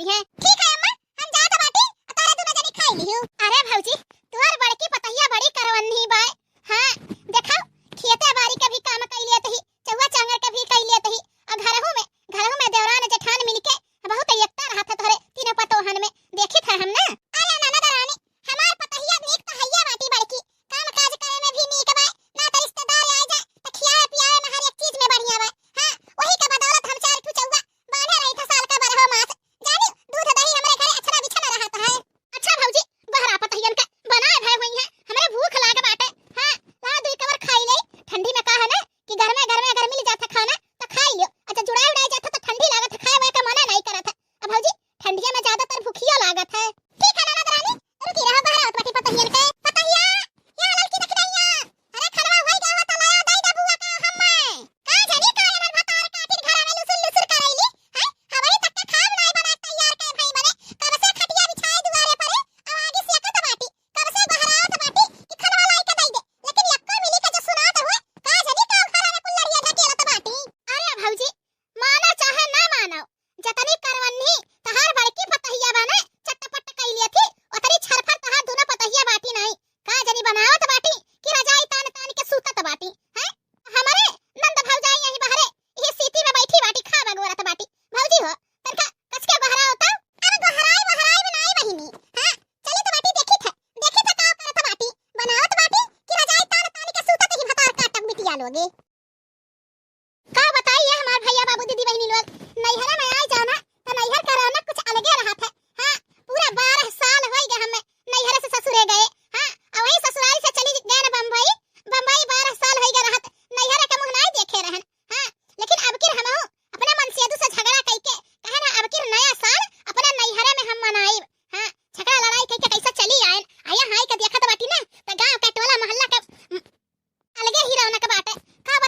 गई है। ठीक है अम्मा, हम जात बाटी तारे दोनों जनी खाई लियो। अरे भौजी तुहर बड़की पतैया बड़ी करवन्नी बाय। हां देखा खेते बाड़ी के भी काम कई लेत ही, चौवा चांगर के भी कई लेत ही, और घरहू में देवरान जेठान मिलके बहुत एकता रहत है तोरे तीनों पतोहन में। देखी था हम ना। अरे ननद रानी हमार पतैया नीक तो हैया बाटी बड़की, काम काज करे में भी नीक बाय, ना तो रिश्तेदार आ जाए तो खियाए पियाए में हर एक चीज में बढ़िया बाय। हां वही के बदौलत हम चार ठू चौवा बांधे रही था साल का 12 मास। जानी दूध दही हमरे घरे अछरा बिछना रहत है। अच्छा भौजी बहरा पतैयन का बनाए भय हुई है, हमरे भूख लाग बाटे। हां ला दुई कवर खाई ले, ठंडी में का है ना कि घर में अगर मिल जाता खाना तो खा लियो। अच्छा जुड़ाई उड़ाई जाता तो ठंडी लागत है, खाए हुए का मना नहीं करत है। अब भौजी ठंडिया में ज्यादातर भूखिया लागत है। ठीक है ननद रानी रुकी रहो, बहरा बाटी पतैयन के। पतैया या लड़की नखड़ैया, अरे खड़वा होई जावा त लाया दई दा बुआ का हम्मे का जनी का नन भतार काटिन घर में लुसुर करैली है। हवई तक के खाब नहीं बना तैयार के भई बने, कब से खटिया बिछाए दुआरे परे अब आगे से एकत बाटी, कब से बहरावत बाटी कि खड़वा लाई के दई दे, लेकिन यक्को मिली के जो सुनात हुए का जनी का घर में कुल्लरिया ढकेलत बाटी। अरे भौजी मानो चाहे ना मानो जतनी करवन्नी तहार बड़की पतैया बने चटपट कइले थी, ओतरी छरफर तहार दोनों पतैया बाटी नहीं का जनी बनावत बाटी कि रजाई तान तान के सूतत बाटी है। हमारे नंद भौजाई यही बहरे ये सीटी में बैठी बाटी खा बगोरत बाटी। भौजी हो तनका कस के गहरा होता। अरे गहराई में नहीं बहिनी। हां चली तो बाटी देखी था का करत बाटी बनावत बाटी कि रजाई तान तान के सूतत ही भतार काटक बिटिया लोगे। का बताइए हमार भैया बाबू दीदी बहनी लोग नैहरा में आए जाना तो नैहर का रौनक कुछ अलगे रहा था। हां पूरा 12 साल हो गए हमें नैहर से ससुरे गए। हां और वही ससुराल से चली गए ना बम्बई 12 साल हो गए रहत नैहर के मुंह नहीं देखे रहन। हां लेकिन अब की हम अपने मन से से झगड़ा कई के कहे ना अब की नया साल अपने नैहर में हम मनाई। हां झगड़ा लड़ाई कई के कैसे चली आए आया हाय के देखत बाटी ना तो गांव के टोला मोहल्ला के अलगे ही रौनक बाटे। का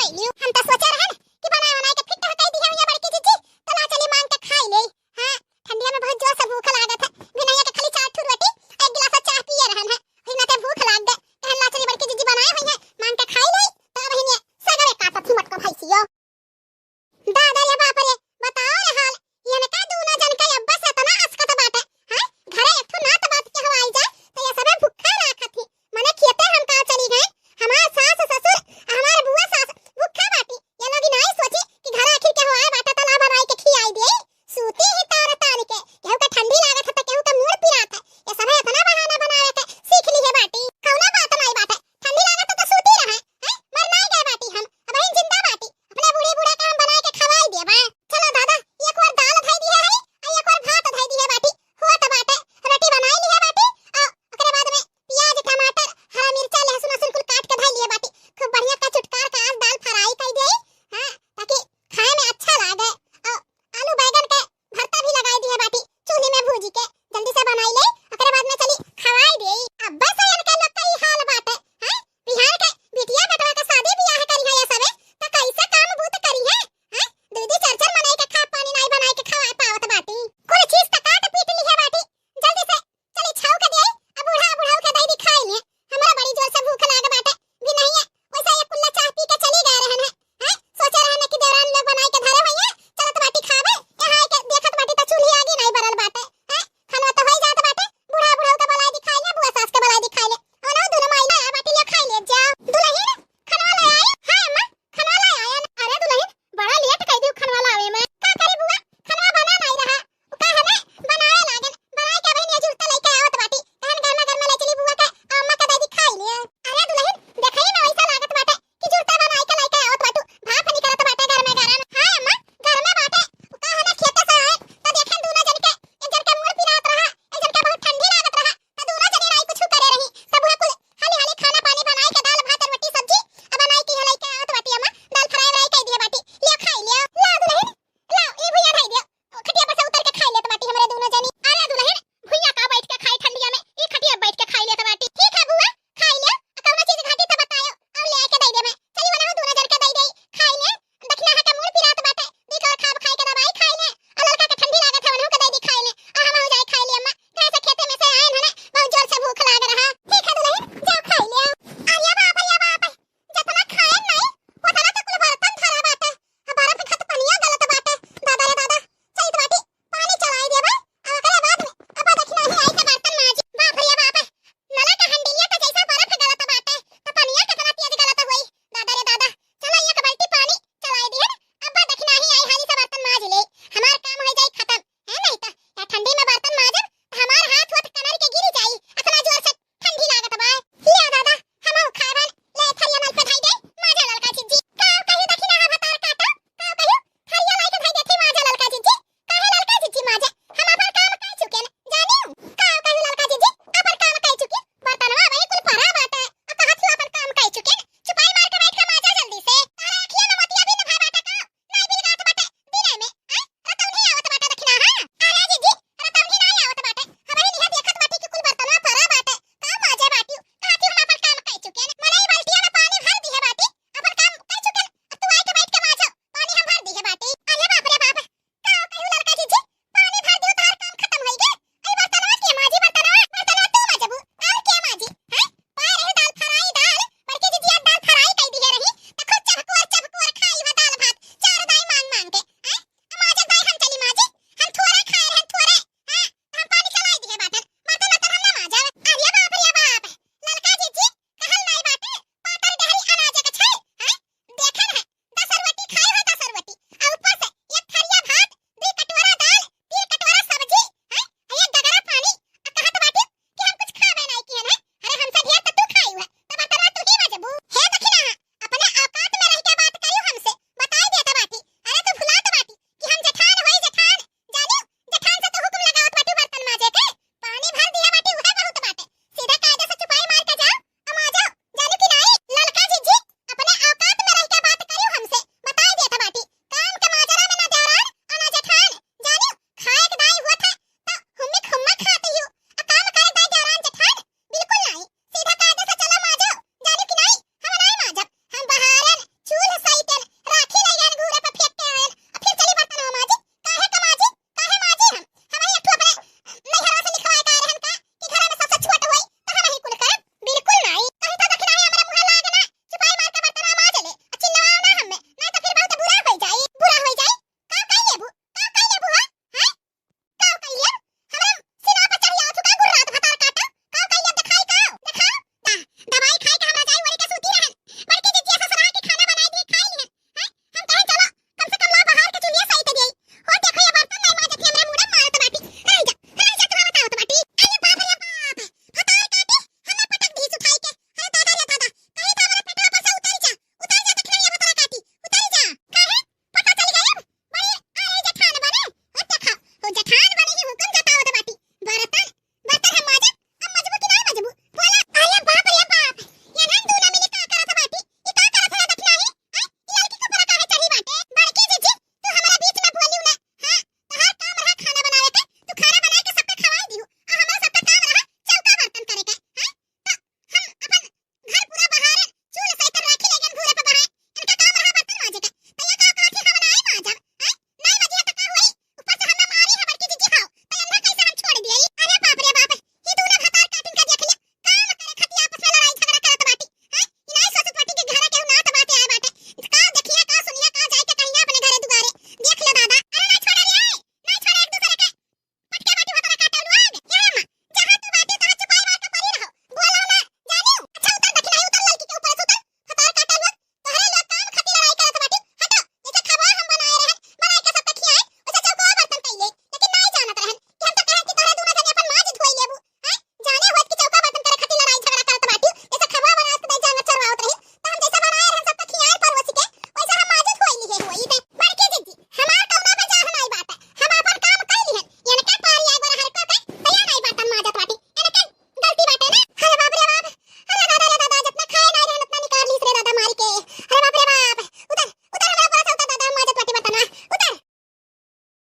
आइली हम त सोचा